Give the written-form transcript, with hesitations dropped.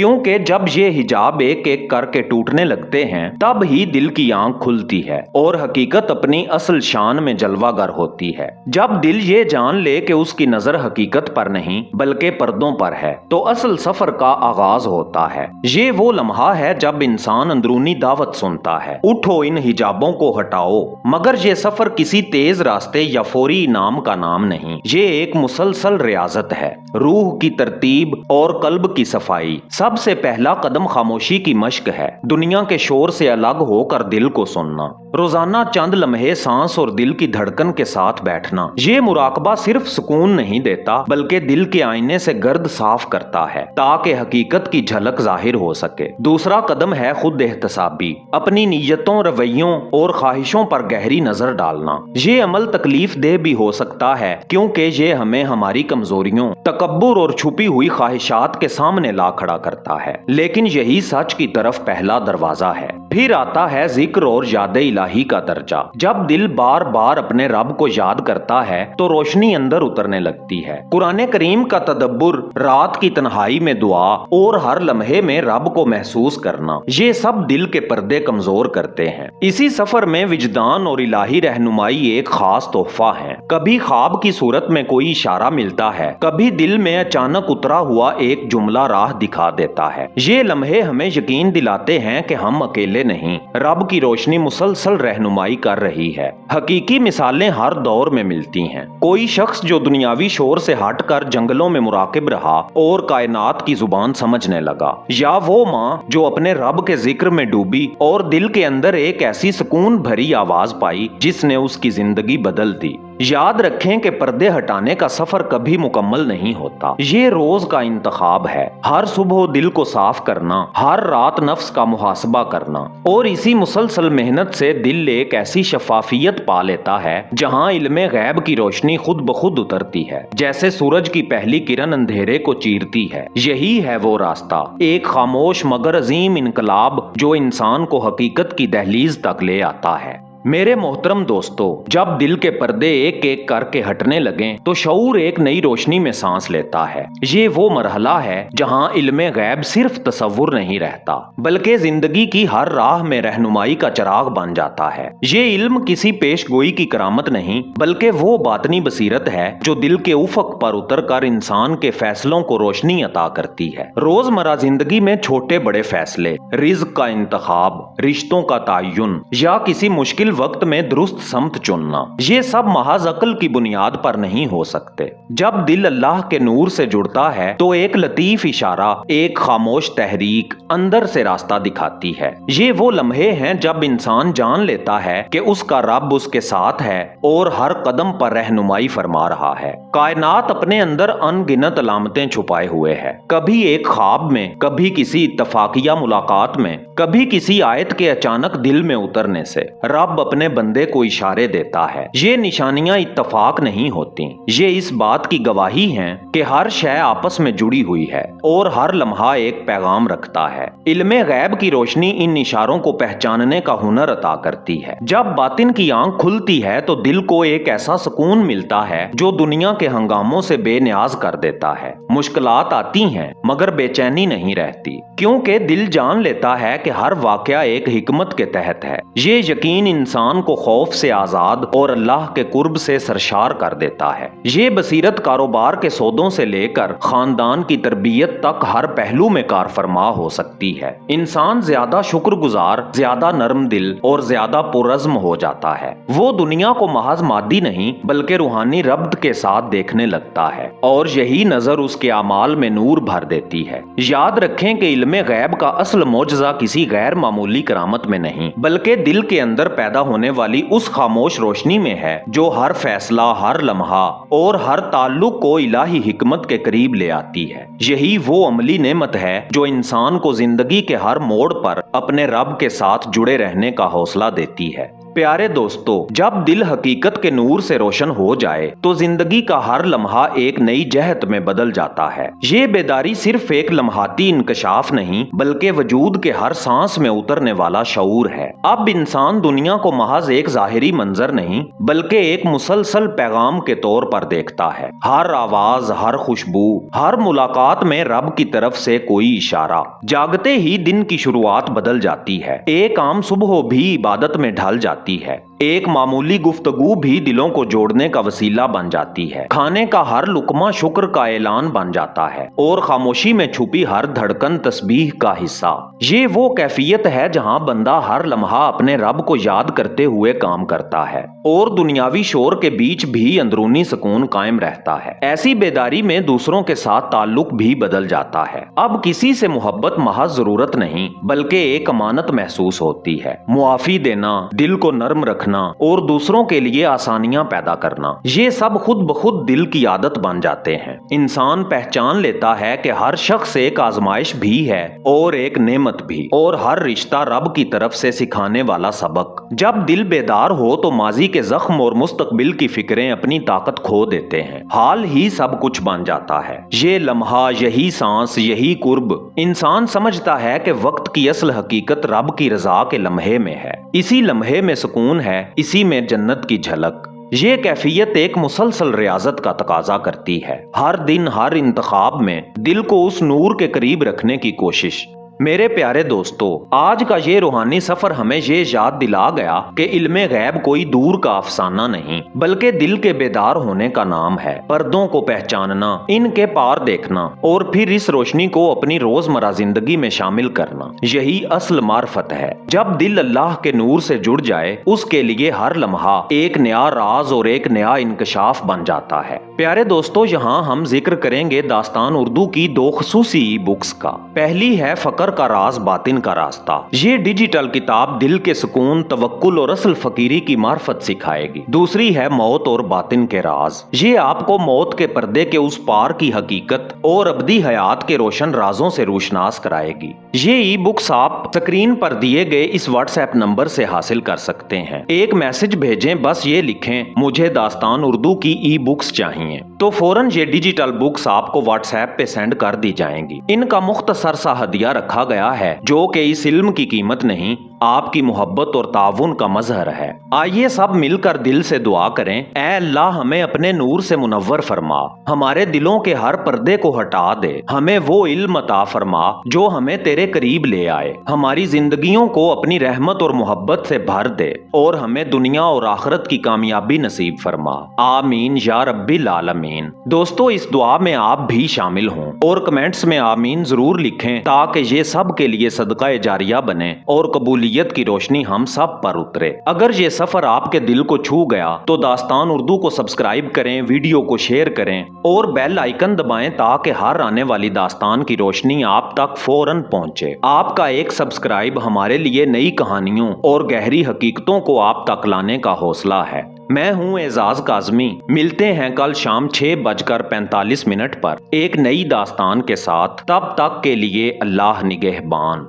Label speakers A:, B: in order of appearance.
A: क्योंकि जब ये हिजाब एक एक करके टूटने लगते हैं तब ही दिल की आंख खुलती है और हकीकत अपनी असल शान में जलवागर होती है। जब दिल ये जान ले कि उसकी नजर हकीकत पर नहीं बल्कि पर्दों पर है तो असल सफर का आगाज होता है। ये वो लम्हा है जब इंसान अंदरूनी दावत सुनता है, उठो इन हिजाबों को हटाओ। मगर ये सफर किसी तेज रास्ते या फौरी इनाम का नाम नहीं, ये एक मुसलसल रियाजत है, रूह की तरतीब और कल्ब की सफाई। सबसे पहला कदम खामोशी की मश्क है, दुनिया के शोर से अलग होकर दिल को सुनना। रोजाना चंद लम्हे सांस और दिल की धड़कन के साथ बैठना। ये मुराकबा सिर्फ सुकून नहीं देता बल्कि दिल के आईने से गर्द साफ करता है ताकि हकीकत की झलक जाहिर हो सके। दूसरा कदम है खुद एहतसाबी, अपनी नीयतों, रवैयों और ख्वाहिशों पर गहरी नजर डालना। ये अमल तकलीफ देह भी हो सकता है क्योंकि ये हमें हमारी कमजोरियों, तकब्बुर और छुपी हुई ख्वाहिशात के सामने ला खड़ा करता है, लेकिन यही सच की तरफ पहला दरवाजा है। फिर आता है जिक्र और याद इलाही का दर्जा। जब दिल बार बार अपने रब को याद करता है तो रोशनी अंदर उतरने लगती है। कुरान करीम का तदब्बुर, रात की तन्हाई में दुआ और हर लम्हे में रब को महसूस करना, ये सब दिल के पर्दे कमजोर करते हैं। इसी सफर में विजदान और इलाही रहनुमाई एक खास तोहफा है। कभी ख्वाब की सूरत में कोई इशारा मिलता है, कभी दिल में अचानक उतरा हुआ एक जुमला राह दिखा देता है। ये लम्हे हमें यकीन दिलाते हैं कि हम अकेले नहीं, रब की रोशनी मुसलसल रहनुमाई कर रही है। हकीकी मिसालें हर दौर में मिलती हैं। कोई शख्स जो दुनियावी शोर से हटकर जंगलों में मुराकिब रहा और कायनात की जुबान समझने लगा, या वो माँ जो अपने रब के जिक्र में डूबी और दिल के अंदर एक ऐसी सुकून भरी आवाज पाई जिसने उसकी जिंदगी बदल दी। याद रखें कि पर्दे हटाने का सफर कभी मुकम्मल नहीं होता, ये रोज का इंतखाब है। हर सुबह दिल को साफ करना, हर रात नफ्स का मुहासबा करना, और इसी मुसलसल मेहनत से दिल एक ऐसी शफाफियत पा लेता है जहां इल्मे गैब की रोशनी खुद ब खुद उतरती है, जैसे सूरज की पहली किरण अंधेरे को चीरती है। यही है वो रास्ता, एक खामोश मगर अजीम इनकलाब जो इंसान को हकीकत की दहलीज तक ले आता है। मेरे मोहतरम दोस्तों, जब दिल के पर्दे एक एक करके हटने लगें तो शऊर एक नई रोशनी में सांस लेता है। ये वो मरहला है जहां इल्मे गैब सिर्फ तसव्वुर नहीं रहता बल्कि जिंदगी की हर राह में रहनुमाई का चिराग बन जाता है। ये इल्म किसी पेशगोई की करामत नहीं बल्कि वो बातनी बसीरत है जो दिल के उफक पर उतर कर इंसान के फैसलों को रोशनी अता करती है। रोजमर्रा जिंदगी में छोटे बड़े फैसले, रिज़्क का इंतखाब, रिश्तों का तयन या किसी मुश्किल वक्त में दुरुस्त समत चुनना, ये सब महज अक्ल की बुनियाद पर नहीं हो सकते। जब दिल अल्लाह के नूर से जुड़ता है तो एक लतीफ इशारा, एक खामोश तहरीक अंदर से रास्ता दिखाती है। ये वो लम्हे हैं जब इंसान जान लेता है कि उसका रब उसके साथ है और हर कदम पर रहनुमाई फरमा रहा है। कायनात अपने अंदर अनगिनत अलामतें छुपाए हुए है, कभी एक ख्वाब में, कभी किसी इत्तफाकिया मुलाकात में, कभी किसी आयत के अचानक दिल में उतरने से। रब अपने बंदे को इशारे देता है। ये निशानियां इत्तफाक नहीं होती, ये इस बात की गवाही हैं कि हर शय आपस में जुड़ी हुई है और हर लम्हा एक पैगाम रखता है। इल्मे गैब की रोशनी इन इशारों को पहचानने का हुनर अता करती है। जब बातिन की आंख खुलती है तो दिल को एक ऐसा सुकून मिलता है जो दुनिया के हंगामों से बेनियाज कर देता है। मुश्किलात आती हैं मगर बेचैनी नहीं रहती, क्योंकि दिल जान लेता है कि हर वाकया एक हिकमत के तहत है। ये यकीन इंसान को खौफ से आजाद और अल्लाह के कुर्ब से सरशार कर देता है। ये बसीरत कारोबार के सौदों से लेकर खानदान की तरबियत तक हर पहलू में कारफरमा हो सकती है। इंसान ज्यादा शुक्रगुजार, ज्यादा नरम दिल और ज्यादा पुरज़्म हो जाता है। वो दुनिया को महज मादी नहीं बल्कि रूहानी रब्त के साथ देखने लगता है और यही नजर उसके अमाल में नूर भर देती है। याद रखें कि इल्मे गैब का असल मौजज़ा किसी गैर मामूली करामत में नहीं बल्कि दिल के अंदर पैदा होने वाली उस खामोश रोशनी में है जो हर फैसला, हर लम्हा और हर ताल्लुक को इलाही हिकमत के करीब ले आती है। यही वो अमली नेमत है जो इंसान को जिंदगी के हर मोड़ पर अपने रब के साथ जुड़े रहने का हौसला देती है। प्यारे दोस्तों, जब दिल हकीकत के नूर से रोशन हो जाए तो जिंदगी का हर लम्हा एक नई जहत में बदल जाता है। ये बेदारी सिर्फ एक लम्हाती इंकशाफ नहीं बल्कि वजूद के हर सांस में उतरने वाला शऊर है। अब इंसान दुनिया को महज एक जाहिरी मंजर नहीं बल्कि एक मुसलसल पैगाम के तौर पर देखता है। हर आवाज, हर खुशबू, हर मुलाकात में रब की तरफ से कोई इशारा। जागते ही दिन की शुरुआत बदल जाती है। एक आम सुबह भी इबादत में ढल जाती है। एक मामूली गुफ्तगू भी दिलों को जोड़ने का वसीला बन जाती है। खाने का हर लुकमा शुक्र का ऐलान बन जाता है और खामोशी में छुपी हर धड़कन तस्बीह का हिस्सा। ये वो कैफियत है जहां बंदा हर लम्हा अपने रब को याद करते हुए काम करता है और दुनियावी शोर के बीच भी अंदरूनी सुकून कायम रहता है। ऐसी बेदारी में दूसरों के साथ ताल्लुक भी बदल जाता है। अब किसी से मोहब्बत महज जरूरत नहीं बल्कि एक अमानत महसूस होती है। मुआफी देना, दिल को नर्म रखना और दूसरों के लिए आसानियां पैदा करना, ये सब खुद ब खुद दिल की आदत बन जाते हैं। इंसान पहचान लेता है कि हर शख्स एक आजमाइश भी है और एक नेमत भी, और हर रिश्ता रब की तरफ से सिखाने वाला सबक। जब दिल बेदार हो तो माजी के जख्म और मुस्तकबिल की फिक्रें अपनी ताकत खो देते हैं। हाल ही सब कुछ बन जाता है। ये लम्हा, यही सांस, यही कुर्ब। इंसान समझता है कि वक्त की असल हकीकत रब की रजा के लम्हे में है। इसी लम्हे में सुकून है, इसी में जन्नत की झलक। ये कैफियत एक मुसलसल रियाजत का तकाजा करती है। हर दिन, हर इंतखाब में दिल को उस नूर के करीब रखने की कोशिश। मेरे प्यारे दोस्तों, आज का ये रूहानी सफर हमें ये याद दिला गया कि इल्मे गैब कोई दूर का अफसाना नहीं बल्कि दिल के बेदार होने का नाम है। पर्दों को पहचानना, इनके पार देखना और फिर इस रोशनी को अपनी रोजमर्रा जिंदगी में शामिल करना, यही असल मार्फत है। जब दिल अल्लाह के नूर से जुड़ जाए उसके लिए हर लम्हा एक नया राज और एक नया इंकशाफ बन जाता है। प्यारे दोस्तों, यहाँ हम जिक्र करेंगे दास्तान उर्दू की दो खुसूसी ई बुक्स का। पहली है फकर का राज, बातिन का रास्ता। ये डिजिटल किताब दिल के सुकून, तवक्कुल और असल फकीरी की मार्फत सिखाएगी। दूसरी है मौत और बातिन के राज। ये आपको मौत के पर्दे के उस पार की हकीकत और अबदी हयात के रोशन राजों से रोशनास कराएगी। ये ई बुक्स आप स्क्रीन पर दिए गए इस व्हाट्सएप नंबर से हासिल कर सकते हैं। एक मैसेज भेजें, बस ये लिखें मुझे दास्तान उर्दू की ई बुक्स चाहिए, तो फौरन ये डिजिटल बुक्स आपको व्हाट्सएप पे सेंड कर दी जाएंगी। इनका मुख्तसर सा हदिया रखा गया है जो कि इस इल्म की कीमत नहीं, आपकी मोहब्बत और ताउन का मजहर है। आइए सब मिलकर दिल से दुआ करें, ऐ अल्लाह हमें अपने नूर से मुनव्वर फरमा, हमारे दिलों के हर पर्दे को हटा दे, हमें वो इल्म अता फरमा जो हमें तेरे करीब ले आए, हमारी जिंदगियों को अपनी रहमत और मोहब्बत से भर दे और हमें दुनिया और आखिरत की कामयाबी नसीब फरमा। आमीन या रब्बिल आलमीन। दोस्तों, इस दुआ में आप भी शामिल हों और कमेंट्स में आमीन जरूर लिखें ताकि ये सब के लिए सदका जारिया बने और कबूलियत की रोशनी हम सब पर उतरे। अगर ये सफर आपके दिल को छू गया तो दास्तान उर्दू को सब्सक्राइब करें, वीडियो को शेयर करें और बेल आइकन दबाएं ताकि हर आने वाली दास्तान की रोशनी आप तक फौरन पहुंचे। आपका एक सब्सक्राइब हमारे लिए नई कहानियों और गहरी हकीकतों को आप तक लाने का हौसला है। मैं हूं एजाज काज़मी। मिलते हैं कल शाम 6:45 पर एक नई दास्तान के साथ। तब तक के लिए अल्लाह निगहबान।